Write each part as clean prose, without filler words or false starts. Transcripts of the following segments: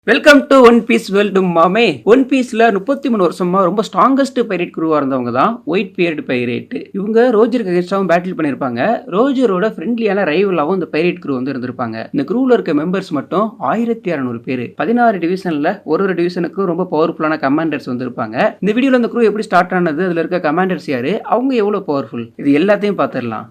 Welcome to one piece world மாமே. One பீஸ்ல 33 வருஷமா ரொம்ப ஸ்ட்ராங்கஸ்ட் பைரேட் குரூவா இருந்தவங்க தான் ஒயிட் பியர்டு பைரேட். இவங்க ரோஜருக்கு அகேன்ஸ்டாவும் பேட்டில் பண்ணிருப்பாங்க. ரோஜரோட ஃப்ரெண்ட்லியான ரைவலாவும் இந்த பைரேட் குரூ வந்து இருந்திருப்பாங்க. இந்த குரூல இருக்க மெம்பர்ஸ் மட்டும் 1600 பேர். 16 டிவிஷன்ல ஒரு டிவிஷனுக்கு ரொம்ப பவர்ஃபுல்லான கமாண்டர்ஸ் வந்து இருப்பாங்க. இந்த வீடியோல இந்த குரூ எப்படி ஸ்டார்ட் ஆனது, அதுல இருக்க கமாண்டர்ஸ் யாரு, அவங்க எவ்வளவு பவர்ஃபுல், இது எல்லாத்தையும் பார்த்துடலாம்.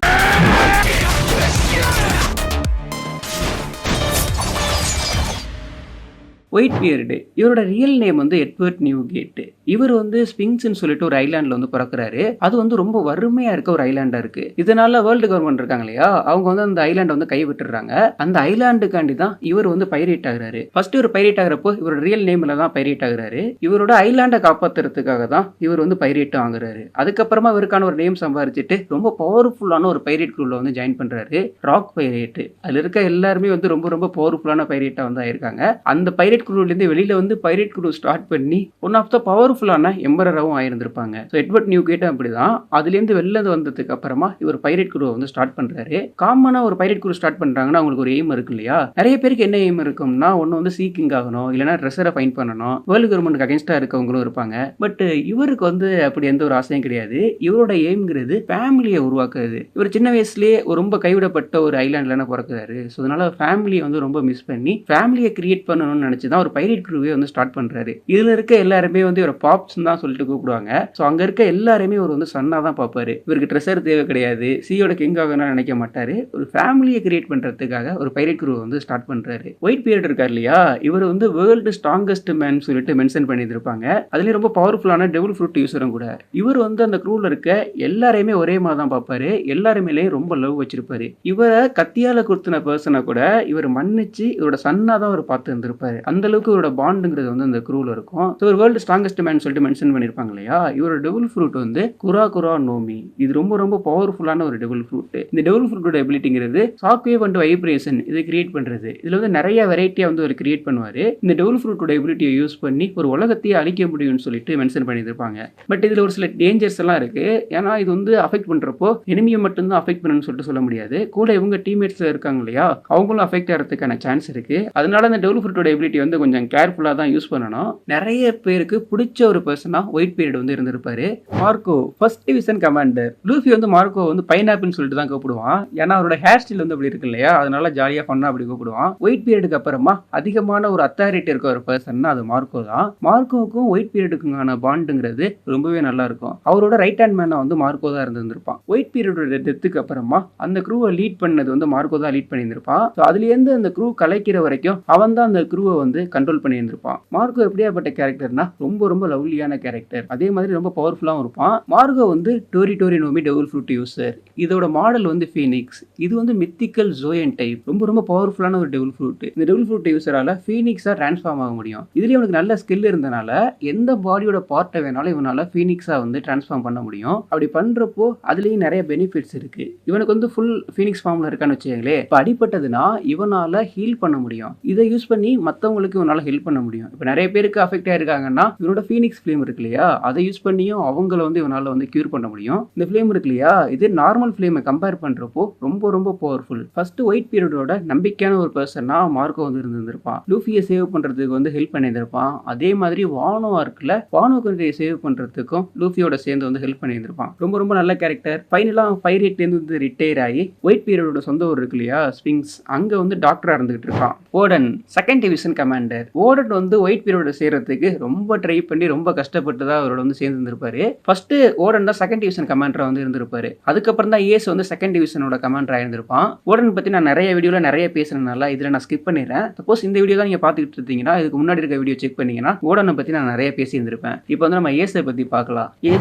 ஒயிட் பியர்டு இவரோட ரியல் நேம் வந்து எட்வர்ட் நியூகேட். இவர் வந்து ஸ்பிங்ஸ்ன்னு சொல்லிட்டு ஒரு ஐலாண்டில் வந்து பிறக்கிறாரு. அது வந்து ரொம்ப வறுமையா இருக்க ஒரு ஐலாண்டா இருக்கு. இதனால வேர்ல்டு கவர்மெண்ட் இருக்காங்க இல்லையா, அவங்க வந்து அந்த ஐலாண்டை வந்து கை விட்டுறாங்க. அந்த ஐலாண்டுக்காண்டி தான் இவர் வந்து பைரேட் ஆகுறாரு. ஃபர்ஸ்ட் இவர் பைரேட் ஆகிறப்போ இவரோட ரியல் நேம்ல தான் பைரேட் ஆகுறாரு. இவரோட ஐலாண்டை காப்பாத்துறதுக்காக தான் இவர் வந்து பைரேட் ஆகுறாரு. அதுக்கப்புறமா இவருக்கான ஒரு நேம் சம்பாரிச்சுட்டு ரொம்ப பவர்ஃபுல்லான ஒரு பைரேட் குரூல வந்து ஜாயின் பண்றாரு, ராக் பைரேட். அதுல இருக்க எல்லாருமே வந்து ரொம்ப ரொம்ப பவர்ஃபுல்லான பைரேட்டா வந்து ஆயிருக்காங்க. அந்த பைரேட் குரூலேருந்து வெளியில வந்து பைரேட் குரூ ஸ்டார்ட் பண்ணி ஒன் ஆஃப் த பவர்ஃபுல்லான எம்பரராகவும் ஆயிருந்திருப்பாங்க. ஸோ எட்வர்ட் நியூகேட் அப்படிதான். அதுலேருந்து வெளில வந்ததுக்கு அப்புறமா இவர் பைரேட் குரூவை வந்து ஸ்டார்ட் பண்றாரு. காமனா ஒரு பைரேட் குரூ ஸ்டார்ட் பண்றாங்கன்னா அவங்களுக்கு ஒரு எய்ம் இருக்கு இல்லையா. நிறைய பேருக்கு என்ன எய்ம் இருக்கும்னா, ஒன்று வந்து சீக்கிங் ஆகணும், இல்லைன்னா ட்ரெஸரை ஃபைன் பண்ணணும், வேர்ல்டு கவர்மெண்ட்டுக்கு அகேன்ஸ்டா இருக்கவங்களும் இருப்பாங்க. பட் இவருக்கு வந்து அப்படி எந்த ஒரு ஆசையும் கிடையாது. இவரோட எய்ம்ங்கிறது ஃபேமிலியை உருவாக்குறது. இவர் சின்ன வயசுலேயே ரொம்ப கைவிடப்பட்ட ஒரு ஐலாண்ட்ல பிறக்கிறாரு. ஸோ அதனால ஃபேமிலியை வந்து ரொம்ப மிஸ் பண்ணி ஃபேமிலியை கிரியேட் பண்ணணும்னு நினைச்சு தான் ஒரு பைரேட் குரூவே வந்து ஸ்டார்ட் பண்றாரு. இதுல இருக்க எல்லாருமே வந்து இவரை பாப்ஸ் தான் சொல்லிட்டு கூப்பிடுவாங்க. சோ அங்க இருக்க எல்லாருமே ஒரு வந்து சன்னா தான் பார்ப்பாரு. இவருக்கு ட்ரெஸர் தேவை கிடையாது, சீயோட கிங் ஆகணும்னு நினைக்க மாட்டாரு. ஒரு ஃபேமிலியை கிரியேட் பண்றதுக்காக ஒரு பைரேட் குரூ வந்து ஸ்டார்ட் பண்றாரு. ஒயிட் பியர்ட் இருக்கார் இல்லையா, இவர் வந்து வேர்ல்டு ஸ்ட்ராங்கஸ்ட் மேன் சொல்லிட்டு மென்ஷன் பண்ணியிருப்பாங்க. அதுலயும் ரொம்ப பவர்ஃபுல்லான டெவில் ஃப்ரூட் யூசரும் கூட. இவர் வந்து அந்த குரூல இருக்க எல்லாரையுமே ஒரே மாதிரி தான் பார்ப்பாரு. எல்லாருமே ரொம்ப லவ் வச்சிருப்பாரு. இவரை கத்தியால குத்துன பர்சனை கூட இவர் மன்னிச்சு இவரோட சன்னா தான் அவர் பார்த்து இருந்திருப்பாரு. அந்த அளவுக்கு இவரோட பாண்டுங்கிறது வந்து அந்த குரூல இருக்கும். ஸோ ஒரு வேர்ல்டு ஸ்ட்ராங்கஸ்ட் மேன் சொல்லிட்டு மென்ஷன் பண்ணிருப்பாங்க இல்லையா, இவரோட டெவில் ஃப்ரூட் வந்து குரா குரா நோமி. இது ரொம்ப ரொம்ப பவர்ஃபுல்லான ஒரு டெவில் ஃப்ரூட். இந்த டெவில் ஃப்ரூட்டோட எபிலிட்டிங்கிறது ஷாக் வேவ் அண்ட் வைப்ரேஷன் இதை கிரியேட் பண்றது. இதுல வந்து நிறைய வெரைட்டியா வந்து அவர் கிரியேட் பண்ணுவாரு. இந்த டெவில் ஃப்ரூட்டோட எபிலிட்டியை யூஸ் பண்ணி ஒரு உலகத்தையே அழிக்க முடியும்னு சொல்லிட்டு மென்ஷன் பண்ணியிருப்பாங்க. பட் இதுல ஒரு சில டேஞ்சர்ஸ் எல்லாம் இருக்கு. ஏன்னா இது வந்து அஃபெக்ட் பண்றப்போ எனிமியை மட்டும் தான் அஃபெக்ட் பண்ணணும்னு சொல்லிட்டு சொல்ல முடியாது. கூட இவங்க டீம்மேட்ஸ் இருக்காங்க இல்லையா, அவங்களும் அஃபெக்ட் ஆகிறதுக்கான சான்ஸ் இருக்கு. அதனால இந்த டெவில் ஃப்ரூட்டோட எபிலிட்டி வந்து கொஞ்சம் கேர்ஃபுல்லா தான் யூஸ் பண்ணணும். நிறைய பேருக்கு பிடிச்ச ஒரு பர்சனா ஒயிட் பீரியட் வந்து இருந்திருப்பாரு. Marco first division commander. Luffy வந்து மார்க்கோ வந்து பைனாப்பிள்னு சொல்லிட்டு தான் கூப்பிடுவான். ஏன்னா அவரோட ஹேர் ஸ்டைல் வந்து அப்படி இருக்கு இல்லையா, அதனால ஜாலியா ஃபன்னா அப்படி கூப்பிடுவான். ஒயிட் பீரியடுக்கு அப்புறமா அதிகமான ஒரு அத்தாரிட்டி இருக்க ஒரு பர்சன்னா அது மார்க்கோ தான். மார்க்கோவுக்கும் ஒயிட் பீரியடுக்குமான பாண்டுங்கிறது ரொம்பவே நல்லா இருக்கும். அவரோட ரைட் ஹேண்ட் மேனா வந்து மார்க்கோ தான் இருந்திருப்பான். ஒயிட் பீரியடோட டெத்துக்கு அப்புறமா அந்த குரூவை லீட் பண்ணது வந்து மார்க்கோ தான் லீட் பண்ணியிருப்பான். அதுலேருந்து அந்த குரூ கலைக்கிற வரைக்கும் அவன் தான் அந்த குரூவை வந்து கண்ட்ரோல் பண்ணி இருந்திருப்பான். மார்க்கோ எப்படியாப்பட்ட கேரக்டர்னா ரொம்ப ரொம்ப லவ்லியான கேரக்டர். அதே மாதிரி ரொம்ப பவர்ஃபுல்லாகவும் இருப்பான். மார்க்கோ வந்து டோரி நோமி டெவில் ஃப்ரூட் யூசர். இதோட மாடல் வந்து ஃபீனிக்ஸ். இது வந்து மித்திக்கல் ஜோயன் டைப். ரொம்ப ரொம்ப பவர்ஃபுல்லான ஒரு டெவில் ஃப்ரூட். இந்த டெவில் ஃப்ரூட் யூசரால ஃபீனிக்ஸா டிரான்ஸ்ஃபார்ம் ஆக முடியும். இதுலயே அவனுக்கு நல்ல ஸ்கில் இருந்தனால எந்த பாடியோட பார்ட்டை வேணாலும் இவனால ஃபீனிக்ஸா வந்து டிரான்ஸ்ஃபார்ம் பண்ண முடியும். அப்படி பண்றப்போ அதுலயும் நிறைய பெனிஃபிட்ஸ் இருக்கு. இவனுக்கு வந்து ஃபுல் ஃபீனிக்ஸ் ஃபார்ம்ல இருக்கான்னு வச்சுக்கங்களே, இப்போ அடிப்பட்டதுன்னா இவனால ஹீல் பண்ண முடியும். இதை யூஸ் பண்ணி மற்றவங்களுக்கு இவனால ஹெல்ப் பண்ண முடியும். இப்போ நிறைய பேருக்கு அஃபெக்ட் ஆயிருக்காங்கன்னா இவனோட ஃபீனிக்ஸ் ஃப்ளேம் இருக்கு இல்லையா, அதை யூஸ் பண்ணியும் அவங்கள வந்து இவனால வந்து கியூர் பண்ண முடியும். இந்த ஃப்ளேம் இருக்கு இல்லையா, இது நார்மல் ஃப்ளேமை கம்பேர் பண்றப்போ ரொம்ப ரொம்ப பவர்ஃபுல். ஃபர்ஸ்ட் ஒயிட் பீரியடோட நம்பிக்கையான ஒரு பர்சனா மார்க்கோ வந்து இருந்திருப்பான். லூஃபியை சேவ் பண்றதுக்கு வந்து ஹெல்ப் பண்ணியிருந்திருப்பான். அதே மாதிரி வானோ ஆர்க்ல வானோ கண்ட்ரியை சேவ் பண்றதுக்கும் லூஃபியோட சேர்ந்து வந்து ஹெல்ப் பண்ணியிருந்திருப்பான். ரொம்ப ரொம்ப நல்ல கேரக்டர். ஃபைனலா பைரேட்லேருந்து வந்து ரிட்டையர் ஆகி ஒயிட் பீரியடோட சொந்த ஊர் இருக்கு இல்லையா, ஸ்பிங்ஸ், அங்க வந்து டாக்டரா இருந்துகிட்டு இருக்கான். Odin second division commander. Odin வந்து ஒயிட் பீரியடோட சேர்றதுக்கு ரொம்ப ட்ரை பண்ணி ரொம்ப கஷ்டப்பட்டு தான் அவரோட வந்து சேர்ந்து இருந்திருப்பாரு. ஃபர்ஸ்ட் ஓடன் தான் செகண்ட் டிவிஷன் கமாண்டரா வந்து இருந்திருப்பாரு. அதுக்கப்புறம் தான் ஏஸ் வந்து செகண்ட் டிவிஷனோட கமாண்டரா இருந்திருப்பான். ஓடன் பத்தி நான் நிறைய வீடியோல நிறைய பேசுறதுனால இதுல நான் ஸ்கிப் பண்ணிடுறேன். சப்போஸ் இந்த வீடியோ தான் நீங்க பாத்துக்கிட்டு இருந்தீங்கன்னா இதுக்கு முன்னாடி இருக்க வீடியோ செக் பண்ணீங்கன்னா ஓடனை பத்தி நான் நிறைய பேசி இருந்திருப்பேன். இப்போ வந்து நம்ம ஏஸை பத்தி பார்க்கலாம்.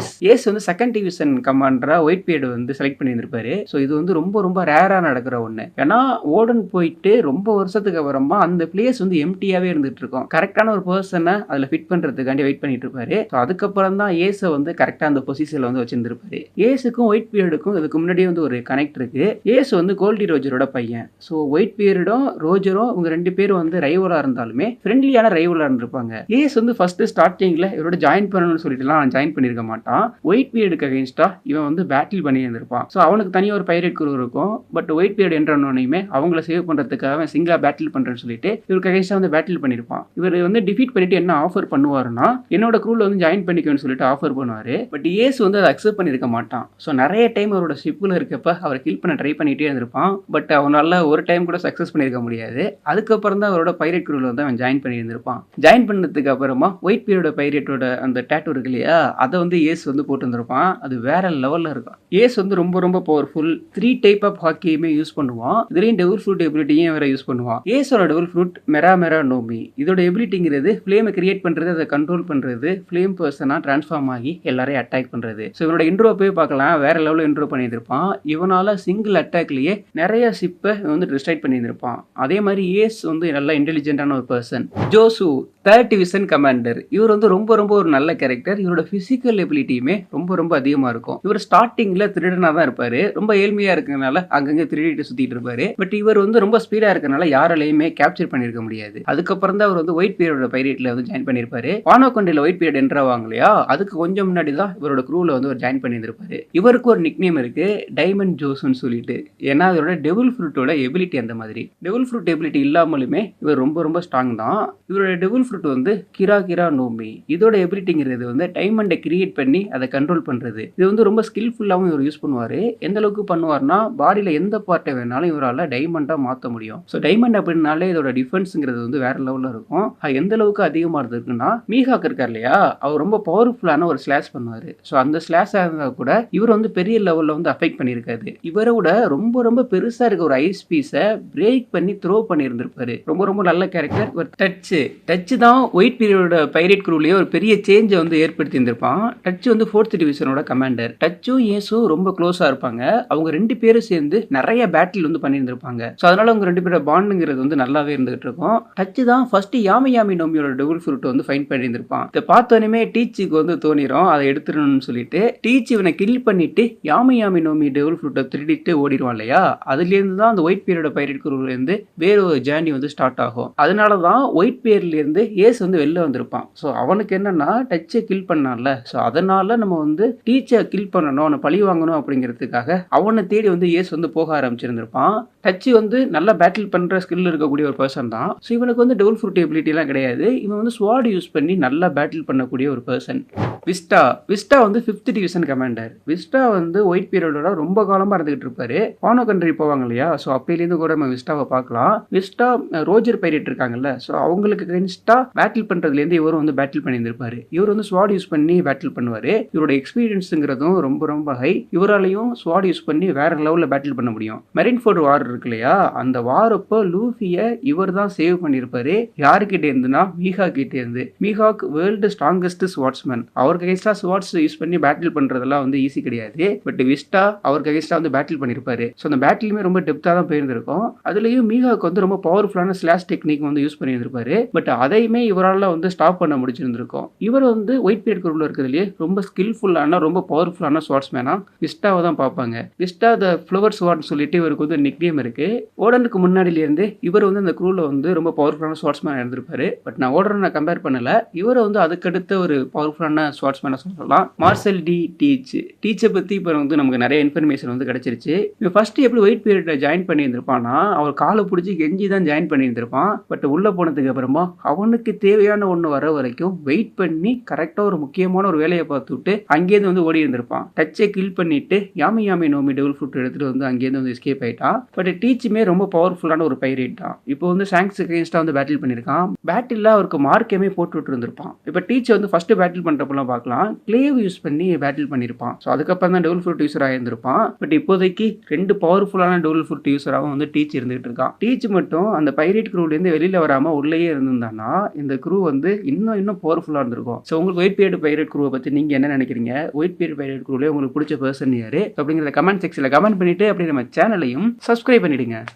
ஏஸ் வந்து செகண்ட் டிவிஷன் கமாண்டரா ஒயிட் பீரியட் வந்து செலக்ட் பண்ணி இருந்திருப்பாரு. ஸோ இது வந்து ரொம்ப ரொம்ப ரேரா நடக்கிற ஒண்ணு. ஏன்னா ஓடன் போயிட்டு ரொம்ப வருஷத்துக்கு அப்புறமா அந்த பிளேஸ் வந்து எம்டியாவே இருந்துட்டு இருக்கும். கரெக்டான ஒரு பர்சனை அதுல ஃபிட் பண்றதுக்காண்டி வெயிட் பண்ணிட்டு இருப்பாரு. அதுக்கப்புறம் தான் ஏஸை வந்து கரெக்டா அந்த பொசிஷன்ல வந்து வச்சிருந்திருப்பாரு. ஏஸுக்கும் ஒயிட் பீரியடுக்கும் இதுக்கு முன்னாடியே வந்து ஒரு கனெக்ட் இருக்கு. ஏஸ் வந்து கோல்டி ரோஜரோட பையன். ஸோ ஒயிட் பீரியடும் ரோஜரும் இவங்க ரெண்டு பேரும் வந்து ரைவலா இருந்தாலுமே ஃப்ரெண்ட்லியான ரைவலா இருந்திருப்பாங்க. ஏஸ் வந்து ஃபர்ஸ்ட் ஸ்டார்டிங்ல இவரோட ஜாயின் பண்ணணும்னு சொல்லிட்டுலாம் ஜாயின் பண்ணிருக்க மாட்டான். ஒயிட் பீரியடுக்கு அகைன்ஸ்டா இவன் வந்து பேட்டில் பண்ணி இருந்திருப்பான். ஸோ அவனுக்கு தனியாக ஒரு பைரேட் குரூ இருக்கும். பட் ஒயிட் பீரியட் என்றோனையுமே அவங்கள சேவ் பண்றதுக்காக சிங்கிளா பேட்டில் பண்றேன்னு சொல்லிட்டு இவருக்கு அகைன்ஸ்டா வந்து பேட்டில் பேட்டில் பண்ணியிருப்பான். இவர் வந்து டிஃபீட் பண்ணிட்டு என்ன ஆஃபர் பண்ணுவாருன்னா, என்னோட க்ரூல வந்து ஜாயின் பண்ணிக்கோன்னு சொல்லிட்டு ஆஃபர் பண்ணுவாரு. பட் ஏஸ் வந்து அதை அக்செப்ட் பண்ணியிருக்க மாட்டான். ஸோ நிறைய டைம் அவரோட ஷிப்பில் இருக்கப்ப அவரை கில் பண்ண ட்ரை பண்ணிட்டே இருந்திருப்பான். பட் அவனால ஒரு டைம் கூட சக்ஸஸ் பண்ணியிருக்க முடியாது. அதுக்கப்புறம் தான் அவரோட பைரேட் க்ரூல வந்து அவன் ஜாயின் பண்ணியிருந்திருப்பான். ஜாயின் பண்ணதுக்கு அப்புறமா ஒயிட் பீரியடோட பைரேட்டோட அந்த டேட்டூ இருக்கு இல்லையா, அதை வந்து ஏஸ் வந்து போட்டுருந்திருப்பான். அது வேற லெவல்ல இருக்கும். ஏஸ் வந்து ரொம்ப ரொம்ப பவர்ஃபுல். 3 டைப் ஆஃப் ஹாக்கியுமே யூஸ் பண்ணுவான். இதுலேயும் டெவில் ஃப்ரூட் எபிலிட்டியும் வேற யூஸ் பண்ணுவான். ஏஸோட டெவில் ஃப்ரூட் மெரா மெரா நோமி. இதோட எபிலிட்டிங்கிறது ஃப்ளேமை கிரியேட் பண்றது, அதை கண்ட்ரோல் பண்றது, ஃப்ளேம் பர்சனா டிரான்ஸ்ஃபார்ம் ஆகி எல்லாரையும் அட்டாக் பண்றது. ஸோ இவனோட இன்ட்ரோ போய் பார்க்கலாம், வேற லெவலில் இன்ட்ரோ பண்ணியிருப்பான். இவனால சிங்கிள் அட்டாக்லயே நிறைய ஷிப்பை வந்து டிஸ்ட்ராக்ட் பண்ணியிருப்பான். அதே மாதிரி ஏஸ் வந்து நல்லா இன்டெலிஜென்ட்டான ஒரு person. Josh 3rd division commander. இவர் வந்து ரொம்ப ரொம்ப ஒரு நல்ல கேரக்டர். இவரோட பிசிக்கல் எபிலிட்டியுமே ரொம்ப ரொம்ப அதிகமாக இருக்கும். இவர் ஸ்டார்டிங்ல திருடனா தான் இருப்பாரு. ரொம்ப ஏழ்மையா இருக்கனால அங்கங்க திருடிட்டு சுத்திட்டு இருப்பாரு. பட் இவர் வந்து ரொம்ப ஸ்பீடா இருக்கனால யாராலையுமே கேப்சர் பண்ணிருக்க முடியாது. அதுக்கப்புறம் தான் அவர் வந்து ஒயிட் பீரியடோட பைரேட்ல வந்து ஜாயின் பண்ணிருப்பாரு. வானோகொண்டில ஒயிட் பீரியட் என்ட்ரு ஆவாங்க இல்லையா, அதுக்கு கொஞ்சம் முன்னாடி தான் இவரோட க்ரூல வந்து ஒரு ஜாயின் பண்ணியிருந்திருப்பாரு. இவருக்கு ஒரு நிக் நேம் இருக்கு, டைமண்ட் ஜோஸ்ன்னு சொல்லிட்டு. ஏன்னா இவரோட டெவில் ஃப்ரூட்டோட எபிலிட்டி அந்த மாதிரி. டெவில் ஃப்ரூட் எபிலிட்டி இல்லாமலுமே இவர் ரொம்ப ரொம்ப ஸ்ட்ராங் தான். இவரோட டெவில் ஃப்ரூட் வந்து கிரா கிரா நோமி. இதோட எபிலிட்டிங்கிறது வந்து டைமண்டை கிரியேட் பண்ணி அதை கண்ட்ரோல் பண்றது. இது வந்து ரொம்ப ஸ்கில்ஃபுல்லாகவும் இவர் யூஸ் பண்ணுவாரு. எந்த அளவுக்கு பண்ணுவார்னா, பாடியில எந்த பார்ட்டை வேணாலும் இவரால் டைமண்டா மாற்ற முடியும். ஸோ டைமண்ட் அப்படின்னாலே இதோட டிஃபென்ஸுங்கிறது வந்து வேற லெவலில் இருக்கும். அது எந்த அளவுக்கு அதிகமாக இருந்திருக்குன்னா, மீஹாக் இருக்கார் இல்லையா, அவர் ரொம்ப பவர்ஃபுல்லான ஒரு ஸ்லாஷ் பண்ணுவாரு. ஸோ அந்த ஸ்லாஷாக இருந்தால் கூட இவர் வந்து பெரிய லெவலில் வந்து அஃபெக்ட் பண்ணியிருக்காது. இவரை விட ரொம்ப ரொம்ப பெருசா இருக்க ஒரு ஐஸ் பீஸை பிரேக் பண்ணி த்ரோ பண்ணியிருந்திருப்பாரு. ரொம்ப ரொம்ப நல்ல கேரக்டர். ஒரு டச் தான் ஒயிட் பீரியடோட பைரேட் க்ரூலயே ஒரு பெரிய சேஞ்சை வந்து ஏற்படுத்தி இருந்திருப்பான். டச் வந்து 4th டிவிஷனோட கமாண்டர். டச்சும் ஏஸும் ரொம்ப க்ளோஸா இருப்பாங்க. அவங்க 2 பேரும் சேர்ந்து நிறைய பேட்டில் வந்து பண்ணியிருந்திருப்பாங்க. ஸோ அதனால அவங்க 2 பேரோட பாண்டுங்கிறது வந்து நல்லாவே இருந்துகிட்டு இருக்கும். டச் தான் first Yami Yami நோமியோட devil fruit வந்து ஃபைண்ட் பண்ணியிருந்திருப்பான். இதை பார்த்தோன்னே டீச்சுக்கு வந்து தோணிரும் அதை எடுத்துடணும்னு சொல்லிட்டு டீச் இவனை கில் பண்ணிட்டு யாமி யாமி நோமி டெவில் ஃப்ரூட்டை திருடிட்டு ஓடிடுவான் இல்லையா, அதுலேருந்து தான் அந்த ஒயிட் பீரியடோட பைரேட் க்ரூலேருந்து வேற ஒரு ஜேர்னி வந்து ஸ்டார்ட் ஆகும். அதனால தான் ஒயிட் பீரியட்லேருந்து ஏஸ் வந்து வெளில வந்திருப்பான். ஸோ அவனுக்கு என்னன்னா, டச்சை கில் பண்ணான்ல, ஸோ அதனால நம்ம வந்து டீச்சை கில் பண்ணணும், அவனை பழி வாங்கணும் அப்படிங்கிறதுக்காக அவனை தேடி வந்து ஏஸ் வந்து போக ஆரம்பிச்சிருந்திருப்பான். டச் வந்து நல்லா பேட்டில் பண்ற ஸ்கில் இருக்கக்கூடிய ஒரு பர்சன் தான். ஸோ இவனுக்கு வந்து டெவில் ஃப்ரூட் எபிலிட்டி எல்லாம் கிடையாது. இவன் வந்து ஸ்வாட் யூஸ் பண்ணி நல்லா பேட்டில் பண்ணக்கூடிய ஒரு பர்சன். விஸ்டா வந்து 5th டிவிஷன் கமாண்டர். விஸ்டா வந்து ஒயிட் பீரியடோட ரொம்ப காலமா இருந்துகிட்டு இருப்பாரு. பானோ கண்ட்ரி போவாங்க இல்லையா, ஸோ அப்பையிலேருந்து கூட நம்ம விஸ்டாவை பார்க்கலாம். விஸ்டா ரோஜர் பைரேட் இருக்காங்கல்ல, ஸோ அவங்களுக்கு அகைன்ஸ்டா பேட்டில் பண்றதுலேருந்து இவரும் வந்து பேட்டில் பண்ணியிருந்திருப்பாரு. இவர் வந்து ஸ்வாட் யூஸ் பண்ணி பேட்டில் பண்ணுவாரு. இவரோட எக்ஸ்பீரியன்ஸுங்கிறதும் ரொம்ப ரொம்ப ஹை. இவராலையும் ஸ்வாட் யூஸ் பண்ணி வேற லெவலில் பேட்டில் பண்ண முடியும். மெரின்ஃபோர்ட் வார் இருக்கு இல்லையா, அந்த வார் அப்போ லூஃபியை இவர் தான் சேவ் பண்ணியிருப்பாரு. யாருக்கிட்ட இருந்துன்னா, மீஹாக் கிட்ட இருந்து. மீஹாக் வேர்ல்டு ஸ்ட்ராங்கஸ்ட் ஸ்வாட்ஸ்மேன். அவருக்கு அகைன்ஸ்டா ஸ்வாட்ஸ் யூஸ் பண்ணி பேட்டில் பண்றதெல்லாம் வந்து ஈஸி கிடையாது. பட் விஸ்டா அவருக்கு அகைன்ஸ்டா வந்து பேட்டில் பண்ணியிருப்பாரு. ஸோ அந்த பேட்டிலுமே ரொம்ப டெப்த்தாக தான் போயிருந்திருக்கும். அதுலேயும் மீஹாக் வந்து ரொம்ப பவர்ஃபுல்லான ஸ்லாஷ் டெக்னிக் வந்து யூஸ் பண்ணியிருந்திருப்பாரு. பட் அதையுமே இவரால் வந்து ஸ்டாப் பண்ண முடிச்சிருந்திருக்கும். இவர் வந்து ஒயிட் பீரியட் குரூப்ல இருக்கிறதுலேயே ரொம்ப ஸ்கில்ஃபுல்லான ரொம்ப பவர்ஃபுல்லான ஸ்வாட்ஸ்மேனா விஸ்டாவை தான் பார்ப்பாங்க. விஸ்டா த ஃப்ளவர் ஸ்வாட்னு சொல்லிட்டு இவருக்கு வந்து நிக் நேம் இருக்கு. ஓடனுக்கு முன்னாடியிலேருந்து இவர் வந்து அந்த குரூவில் வந்து ரொம்ப பவர்ஃபுல்லான ஸ்வாட்ஸ்மேன் இருந்திருப்பாரு. பட் நான் ஓடனை நான் கம்பேர் பண்ணல. இவரை வந்து அதுக்கடுத்த ஒரு பவர்ஃபுல்லான ஸ்வாட்ஸ்மேனை சொல்லலாம். மார்சல் டி டீச்சை பற்றி இப்போ வந்து நமக்கு நிறைய இன்ஃபர்மேஷன் வந்து கிடைச்சிருச்சு. இவன் ஃபர்ஸ்ட் எப்படி ஒயிட் பீரியட்ல ஜாயின் பண்ணியிருந்திருப்பான்னா, அவர் காலை பிடிச்சி கெஞ்சி தான் ஜாயின் பண்ணியிருந்திருப்பான். பட் உள்ள போனதுக்கு அப்புறமா அவனுக்கு தேவையான ஒன்று வர வரைக்கும் வெயிட் பண்ணி கரெக்டாக ஒரு முக்கியமான ஒரு வேலையை பார்த்துட்டு அங்கேயிருந்து வந்து ஓடி இருந்திருப்பான். டச்சை கில் பண்ணிட்டு Yami Yami know me devil fruit எடுத்துட்டு வந்து அங்கேயிருந்து வந்து எஸ்கேப் ஆயிட்டான். பட் டீச்சுமே ரொம்ப பவர்ஃபுல்லான ஒரு பைரேட் தான். இப்போ வந்து சாங்ஸ் அகைன்ஸ்டா வந்து பேட்டில் பண்ணியிருக்கான். பேட்டில் அவருக்கு மார்க்கேமே போட்டு இருந்திருப்பான். இப்போ டீச்சை வந்து ஃபர்ஸ்ட் பேட்டில் பண்றப்பெல்லாம் பார்க்கலாம், கிளேவ் யூஸ் பண்ணி பேட்டில் பண்ணியிருப்பான். ஸோ அதுக்கப்புறம் தான் டெவில் ஃப்ரூட் யூஸர் ஆயிருந்திருப்பான். பட் இப்போதைக்கு 2 பவர்ஃபுல்லான டெவில் ஃப்ரூட் யூஸராகவும் வந்து டீச் இருந்துகிட்டு இருக்கான். டீச் மட்டும் அந்த பைரேட் க்ரூலேருந்து வெளியில வராம உள்ளேயே இருந்திருந்தானா இந்த க்ரூ வந்து இன்னும் பவர்ஃபுல்லா இருந்திருக்கும். ஸோ உங்களுக்கு ஒயிட் பீரியட் பைரேட் க்ரூவை பத்தி நீங்க என்ன நினைக்கிறீங்க? ஒயிட் பீரியட் பைரேட் க்ரூல உங்களுக்கு பிடிச்ச பர்சன் யாரு அப்படிங்கிற கமெண்ட் செக்ஷன்ல கமெண்ட் பண்ணிட்டு அப்படியே நம்ம சேனலையும் சப்ஸ்கிரைப் பண்ணிடுங்க.